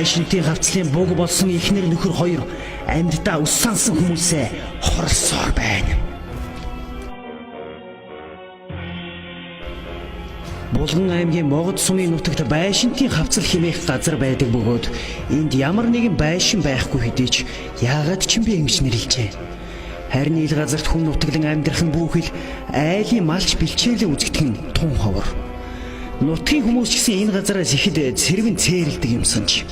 байшинтын хавцлын буг болсон эхнэр нөхөр хоёр амьддаа ус сансан хүмүүсээ хорлсоор байна. Булган аймгийн Могод сумын нутагт байшинтын хавцал хэмээх газар байдаг бөгөөд энд ямар нэгэн байшин байхгүй хэдий ч яагаад ч юм бэ ингэж нэрлэжээ. Харин ил газарт хүн нутаглан амьдрах нь бүхэл айлын малч бэлчээлээ үзэгдэх нь тун ховор. Нутгийн хүмүүс ч гэсэн энэ газараас ихэд цэрвэн цээрэлдэг юмсанч.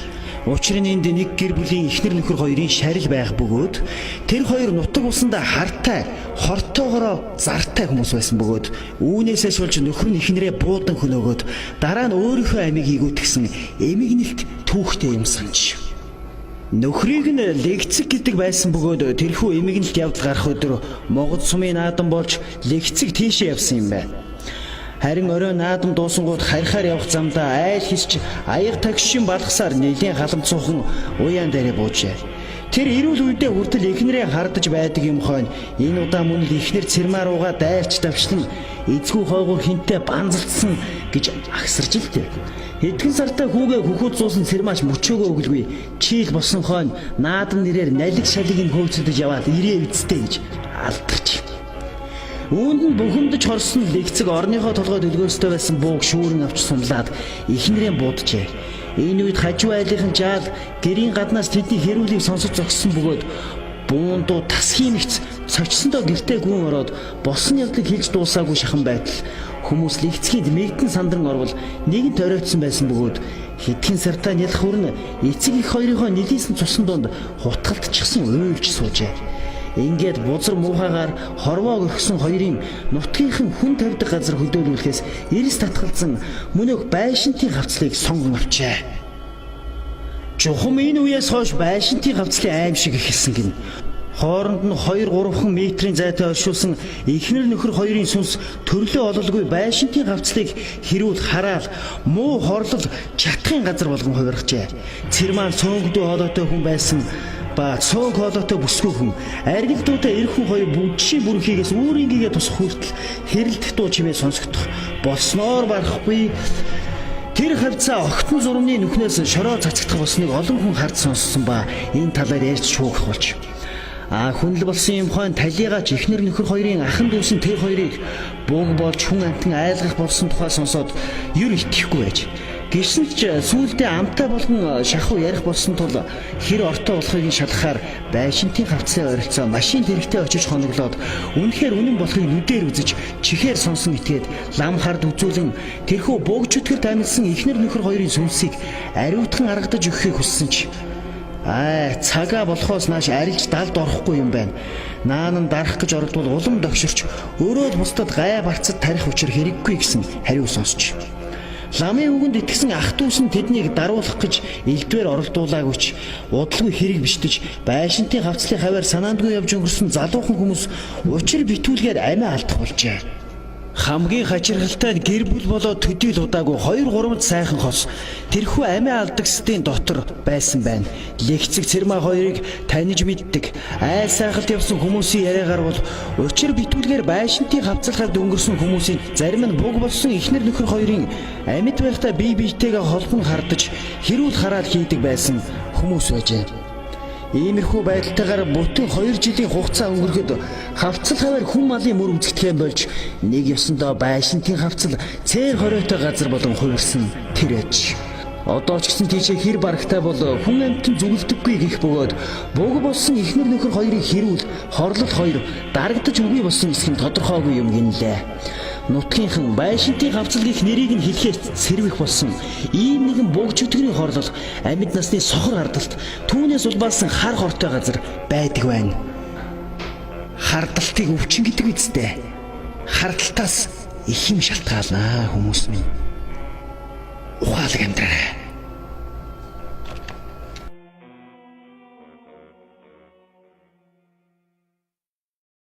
Учир нь энд нэг гэр бүлийн эхнэр нөхөр хоёрын шарил байх бөгөөд тэр хоёр нутаг усандаа хартай, хортоогоороо зартай хүмүүс байсан бөгөөд үүнээс шулж нөхөр нь эхнэрээ буудан хөнөөгөөд дараа нь өөрийнхөө амийг игүүтгсэн эмигнэлт түүхтэй юмсанч. Нөхрийг нь легцэг гэдэг байсан бөгөөд тэрхүү эмигнэлт явдал гарах өдөр Могод сумын наадам болж легцэг тийшээ явсан юм байна. Харин оройн наадам дуусангууд харихаар явах замдаа айл хисч аяг тагшин балгасаар нэлийн халамцуухан уян дээрээ буужээ. Тэр эрүүл үедээ хүртэл эхнэрээ хардаж байдаг юм хойно энэ удаа мөн л эхнэр цэрмаа руугаа дайрч давчлан эзгүй хойгоор хинтээ банзалцсан гэж агсарч илтэй. Хэдхэн сартай хүүгээ хөхөд зуусан цэрмааш мөчөөгөө өглгүй чийл болсон хойно наадам нэрээр налиг шалиг нь хөөцөдөж яваад ирээ эцтэй гэж алдарч. Үүнд нь бухимдаж хорсон легцэг орныхоо толгой дэлгөөстэй байсан бууг шүүрэн авч сунлаад эхнэрээ бууджээ. Энэ үед хажуу айлынхан жаал гэрийн гаднаас тэдний хэрүүлийг сонсож зогссон бөгөөд буундуу тасхийн нэгц цочсондоо гэртээ гүн ороод болсон явдлыг хэлж дуусаагүй шахан байтал хүмүүс легцгийн мэгдэн сандран орвол нэгэнт оройтсон байсан бөгөөд хэдхэн сартаа нялх хүрнэ эцэг их хоёрынхоо нэлийсэн цусан донд хутгалтчихсан уйлж суужээ. Ингээд бузар муухагаар хорвоог өргсөн хоёрын нутгийнхан хүн тавьдаг газар хөдөөлүүлэхээс эрс татгалзан мөнөөх байшинтын хавцлыг сонгон авчээ. Чухам энэ үеэс хойш байшинтын хавцлын аим шиг эхэлсэн гин. Хооронд нь 2-3 метрийн зайтай оршуулсан эхнэр нөхөр хоёрын сүнс төрлөө ололгүй байшинтын хавцлыг хэрүүл хараал муу хорлол чатхын газар болгон хувирчээ. Цэрмаа цөөнгдөө хоолойтой хүн байсан ба цөөнг хоолойтой бүсгүй хүн аргилдуутай эр хүн хоёр бүжшийн бүрхийгээс үүрийнгээ тусах хүртэл хэрэлдэх дуу чимээ сонсогдох болсноор барахгүй. Тэр хавцаа огтон зурмны нүхнээс шороо цацагдах болсныг олон хүн харж сонссон ба энэ талаар ярьж шүүгэх болж. Хүнл болсон юм хойно талигач эхнэр нөхөр хоёрын ахын дүүсэн тэр хоёрыг бууг болж хүн амтан айлгах болсон тухай сонсоод юр итгэхгүй байж. Гэсэн ч сүүлдээ амтаа болгон шахуу ярих болсон тул хэр ортой болохыг шалгахаар байшинтын хавцлын ойролцоо машин тэрэгтэй очиж хоноглоод үнэхээр үнэн болохыг нүдээр үзэж чихээр сонсон итгээд лам хард үзүүлэн тэрхүү бууг чөтгөрт амилсан эхнэр нөхөр хоёрын сүнсийг ариутхан аргадаж өгөхийг хүссэн ч цагаа болохоос нааш арилж далд орохгүй юм байна. Наан нь дарах гэж оролдвол улам догширч өөрөө л бусдад гай барцад тарих учир хэрэггүй гэсэн хариу сонсч. Ламын үгэнд итгэсэн ах дүүс нь тэднийг даруулах гэж элдвэр оролдуулаагүй ч удалгүй хэрэг бишдэж байшинтын хавцлын хаваар санаандгүй явж өнгөрсөн залуухан хүмүүс учир битүүлгээр амиа алдах болжээ. Хамгийн хачирхалтай гэр бүл болоод төдийл удаагүй 2-3 сайхан хос тэрхүү амиа алдагсдын дотор байсан байна. Легцэг цэрмаа хоёрыг таньж мэддэг. Айл сайхалд явсан хүмүүсийн яриагаар бол учир битүүлгээр байшинтын хавцал хавьд өнгөрсөн хүмүүсийн зарим нь буг болсон эхнэр нөхөр хоёрын амьд байхдаа бие биетэйгээ холбон хардаж хэрүүл хараал хийдэг байсан хүмүүс байжээ. Иймэрхүү байдалтайгаар бүтэн 2 жилийн хугацаа өнгөрөхөд хавцал хаваар хүн малын мөр үзэгдэхээ болж нэг ёсондоо байшинтын хавцал цээр хоройтой газар болон хувирсан тэр аж. Одоо ч гэсэн тийшээ хэр барагтай бол хүн амьтан зүгэлдэггүй гэх бөгөөд буг болсон эхнэр нөхөр хоёрын хэрүүл хорлол хоёр дарагдаж үгүй болсон эсэх нь тодорхойгүй юм гинлээ. Нутгийнхан байшинтын хавцал гэх нэрийг нь хэлэхэд сэрвэх болсон ийм нэгэн буг чөтгөрийн хорлол амьд насны сохор хардалт түүнээс улбаасан хар хортой газар байдаг байна. Хардалтыг өвчин гэдэг үстэй. Хардалтаас их юм шалтгаалнаа хүмүүс минь. Ухаалаг амьдраарай.